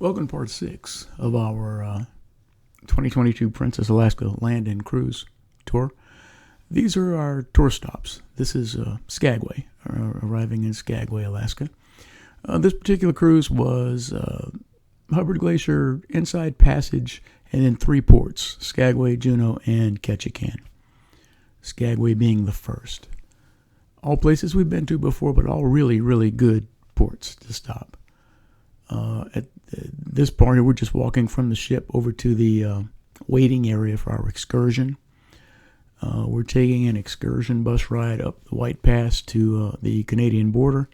Welcome to part 6 of our 2022 Princess Alaska Land and Cruise Tour. These are our tour stops. This is Skagway, arriving in Skagway, Alaska. This particular cruise was Hubbard Glacier, Inside Passage, and then 3 ports, Skagway, Juneau, and Ketchikan. Skagway being the first. All places we've been to before, but all really, really good ports to stop. At this part, we're just walking from the ship over to the waiting area for our excursion. We're taking an excursion bus ride up the White Pass to the Canadian border.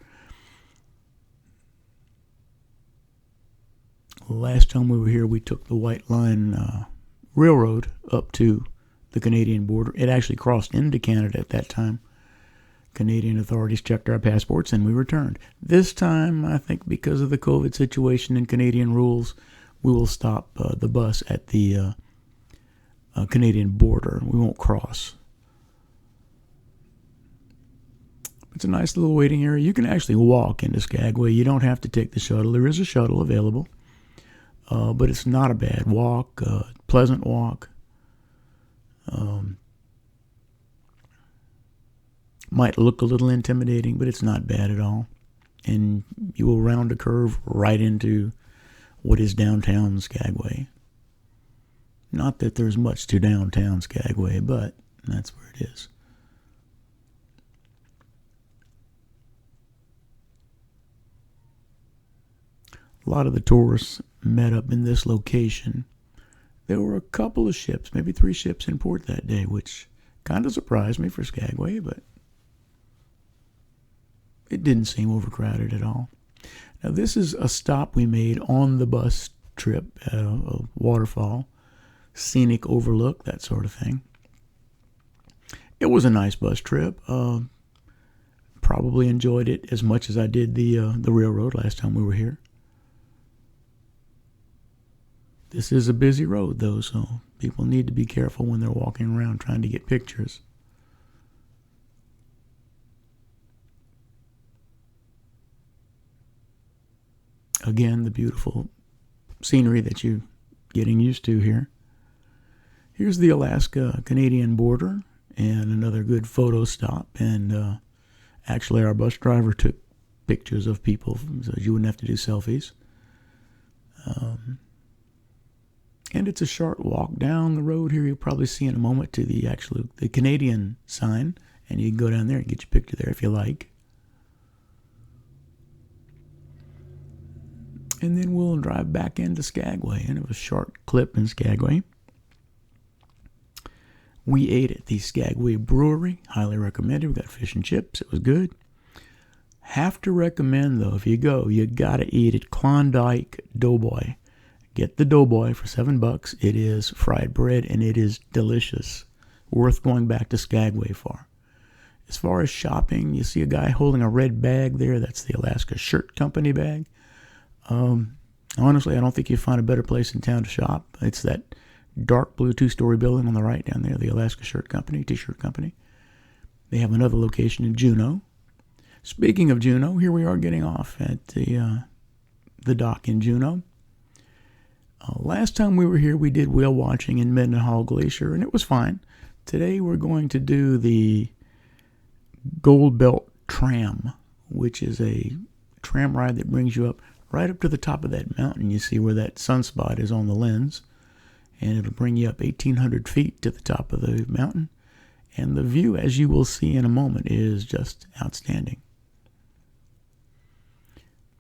Last time we were here, we took the White Line Railroad up to the Canadian border. It actually crossed into Canada at that time. Canadian authorities checked our passports and we returned. This time, I think because of the COVID situation and Canadian rules, we will stop the bus at the Canadian border. We won't cross. It's a nice little waiting area. You can actually walk into Skagway. You don't have to take the shuttle. There is a shuttle available, but it's not a bad walk, pleasant walk. Might look a little intimidating, but it's not bad at all. And you will round a curve right into what is downtown Skagway. Not that there's much to downtown Skagway, but that's where it is. A lot of the tourists met up in this location. There were a couple of ships, maybe 3 ships in port that day, which kind of surprised me for Skagway, but it didn't seem overcrowded at all. Now, this is a stop we made on the bus trip at a waterfall, scenic overlook, that sort of thing. It was a nice bus trip. Probably enjoyed it as much as I did the railroad last time we were here. This is a busy road, though, so people need to be careful when they're walking around trying to get pictures. Again, the beautiful scenery that you're getting used to here. Here's the Alaska-Canadian border and another good photo stop. And actually, our bus driver took pictures of people so you wouldn't have to do selfies. And it's a short walk down the road here. You'll probably see in a moment to the Canadian sign. And you can go down there and get your picture there if you like. And then we'll drive back into Skagway. And it was a short clip in Skagway. We ate at the Skagway Brewery. Highly recommended. We got fish and chips. It was good. Have to recommend, though, if you go, you got to eat at Klondike Doughboy. Get the Doughboy for $7. It is fried bread, and it is delicious. Worth going back to Skagway for. As far as shopping, you see a guy holding a red bag there. That's the Alaska Shirt Company bag. Honestly, I don't think you'd find a better place in town to shop. It's that dark blue 2-story building on the right down there, the Alaska Shirt Company, T-shirt company. They have another location in Juneau. Speaking of Juneau, here we are getting off at the dock in Juneau. Last time we were here, we did whale watching in Mendenhall Glacier, and it was fine. Today we're going to do the Gold Belt Tram, which is a tram ride that brings you up right up to the top of that mountain. You see where that sunspot is on the lens, and it'll bring you up 1,800 feet to the top of the mountain. And the view, as you will see in a moment, is just outstanding.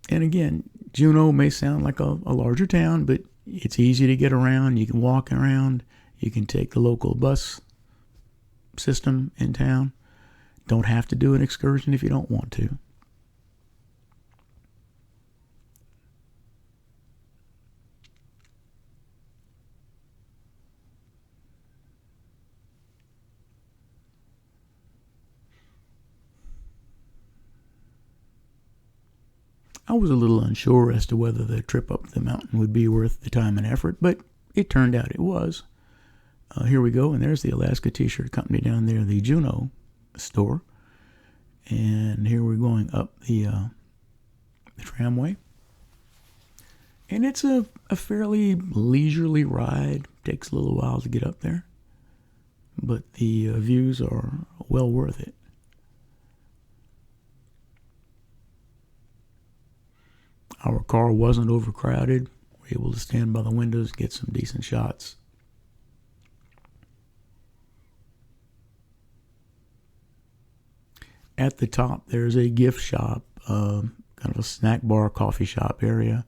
And again, Juneau may sound like a larger town, but it's easy to get around. You can walk around. You can take the local bus system in town. Don't have to do an excursion if you don't want to. I was a little unsure as to whether the trip up the mountain would be worth the time and effort, but it turned out it was. Here we go, and there's the Alaska T-shirt company down there, the Juneau store. And here we're going up the tramway. And it's a fairly leisurely ride. Takes a little while to get up there, but the views are well worth it. Our car wasn't overcrowded. We were able to stand by the windows, get some decent shots. At the top, there's a gift shop, kind of a snack bar, coffee shop area.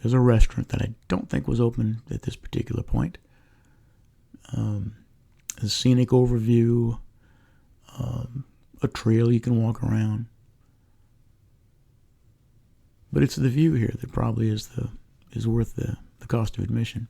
There's a restaurant that I don't think was open at this particular point. A scenic overview, a trail you can walk around. But it's the view here that probably is worth the cost of admission.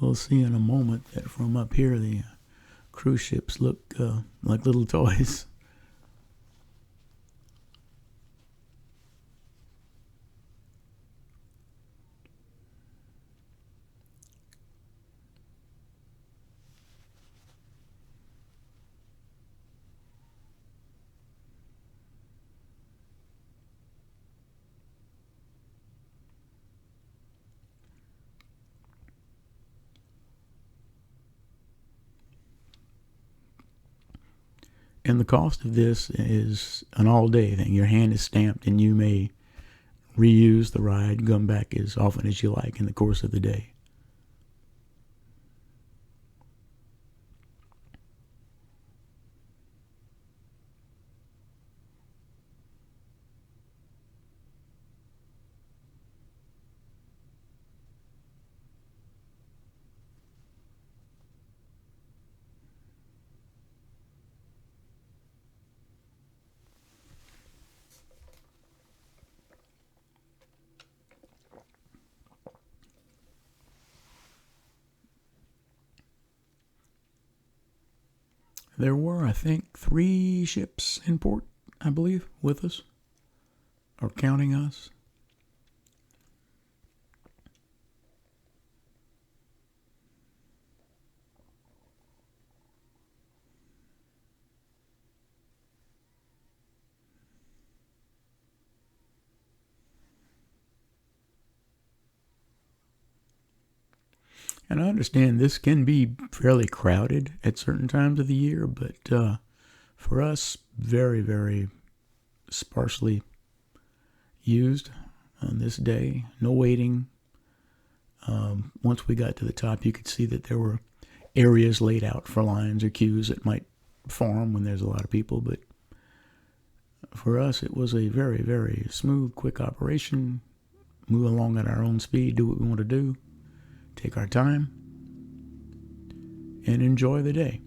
We'll see in a moment that from up here the cruise ships look like little toys. And the cost of this is an all-day thing. Your hand is stamped, and you may reuse the ride, come back as often as you like in the course of the day. There were, I think, 3 ships in port, I believe, with us, or counting us. And I understand this can be fairly crowded at certain times of the year, but for us, very, very sparsely used on this day. No waiting. Once we got to the top, you could see that there were areas laid out for lines or queues that might form when there's a lot of people, but for us, it was a very, very smooth, quick operation. Move along at our own speed, do what we want to do, take our time, and enjoy the day.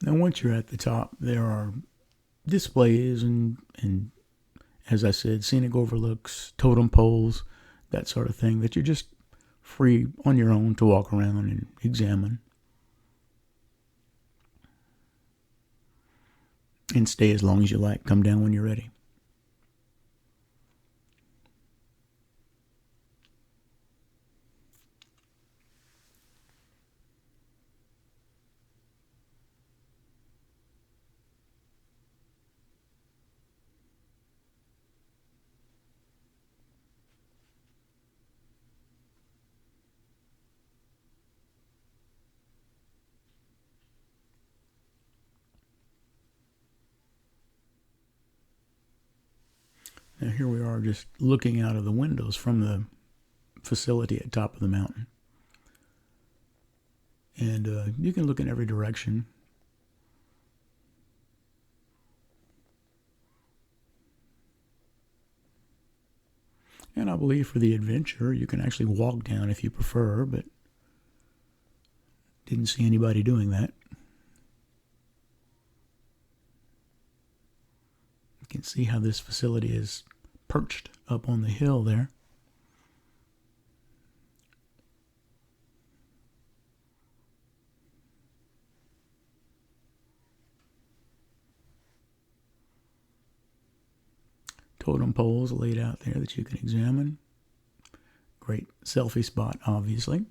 Now, once you're at the top, there are displays and as I said, scenic overlooks, totem poles, that sort of thing that you're just free on your own to walk around and examine. And stay as long as you like. Come down when you're ready. Now here we are just looking out of the windows from the facility at top of the mountain. And you can look in every direction. And I believe for the adventure, you can actually walk down if you prefer, but didn't see anybody doing that. You can see how this facility is perched up on the hill there. Totem poles laid out there that you can examine. Great selfie spot, obviously.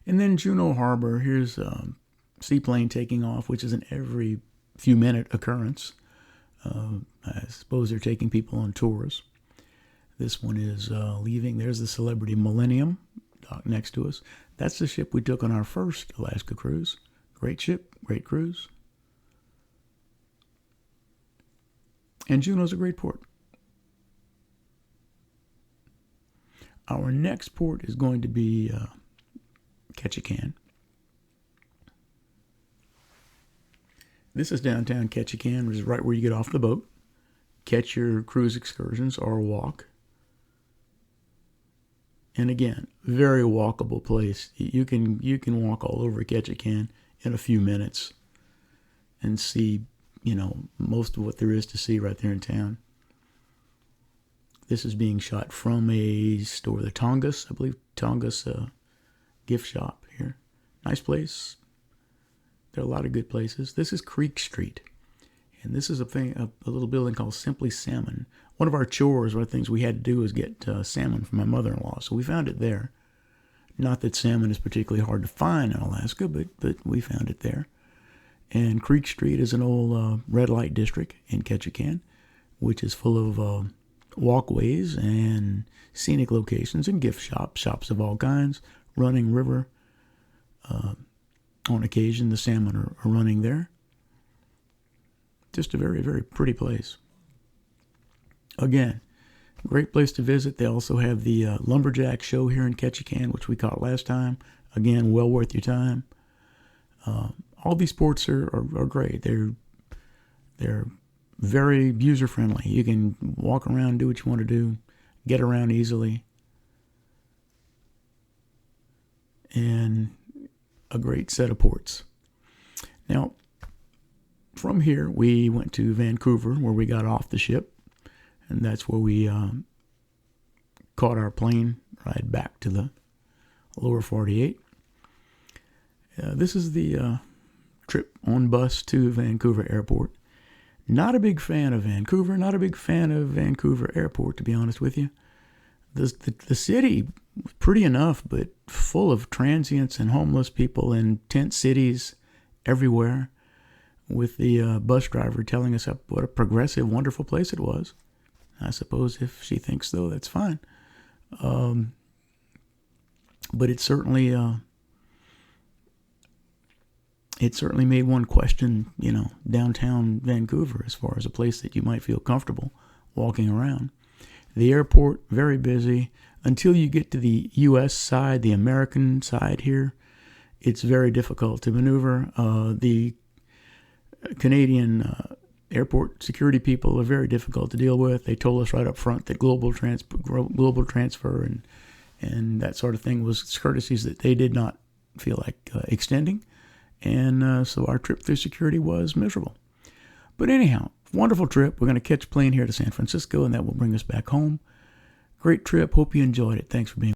And then Juneau Harbor, here's a seaplane taking off, which is an every few minute occurrence. I suppose they're taking people on tours. This one is leaving. There's the Celebrity Millennium docked next to us. That's the ship we took on our first Alaska cruise. Great ship, great cruise. And Juneau's a great port. Our next port is going to be Ketchikan. This is downtown Ketchikan, which is right where you get off the boat. Catch your cruise excursions or walk. And again, very walkable place. You can walk all over Ketchikan in a few minutes and see, most of what there is to see right there in town. This is being shot from a store, the Tongass, I believe, Tongass gift shop here. Nice place. There are a lot of good places. This is Creek Street. And this is a little building called Simply Salmon. One of our chores, one of the things we had to do was get salmon from my mother-in-law. So we found it there. Not that salmon is particularly hard to find in Alaska, but we found it there. And Creek Street is an old red light district in Ketchikan, which is full of walkways and scenic locations and gift shops of all kinds, running river. On occasion, the salmon are running there. Just a very, very pretty place. Again, great place to visit. They also have the Lumberjack show here in Ketchikan, which we caught last time. Again, well worth your time. All these ports are great. They're very user friendly. You can walk around, do what you want to do, get around easily, and a great set of ports. Now, from here we went to Vancouver, where we got off the ship, and that's where we caught our plane ride back to the lower 48. This is the trip on bus to Vancouver Airport. Not a big fan of Vancouver, not a big fan of Vancouver Airport, to be honest with you. The city was pretty enough, but full of transients and homeless people and tent cities everywhere, with the bus driver telling us what a progressive, wonderful place it was. I suppose if she thinks so, that's fine. But it certainly made one question, downtown Vancouver as far as a place that you might feel comfortable walking around. The airport, very busy. Until you get to the U.S. side, the American side here, it's very difficult to maneuver. The Canadian airport security people are very difficult to deal with. They told us right up front that global transfer and that sort of thing was courtesies that they did not feel like extending. And so our trip through security was miserable. But anyhow, wonderful trip. We're going to catch a plane here to San Francisco, and that will bring us back home. Great trip. Hope you enjoyed it. Thanks for being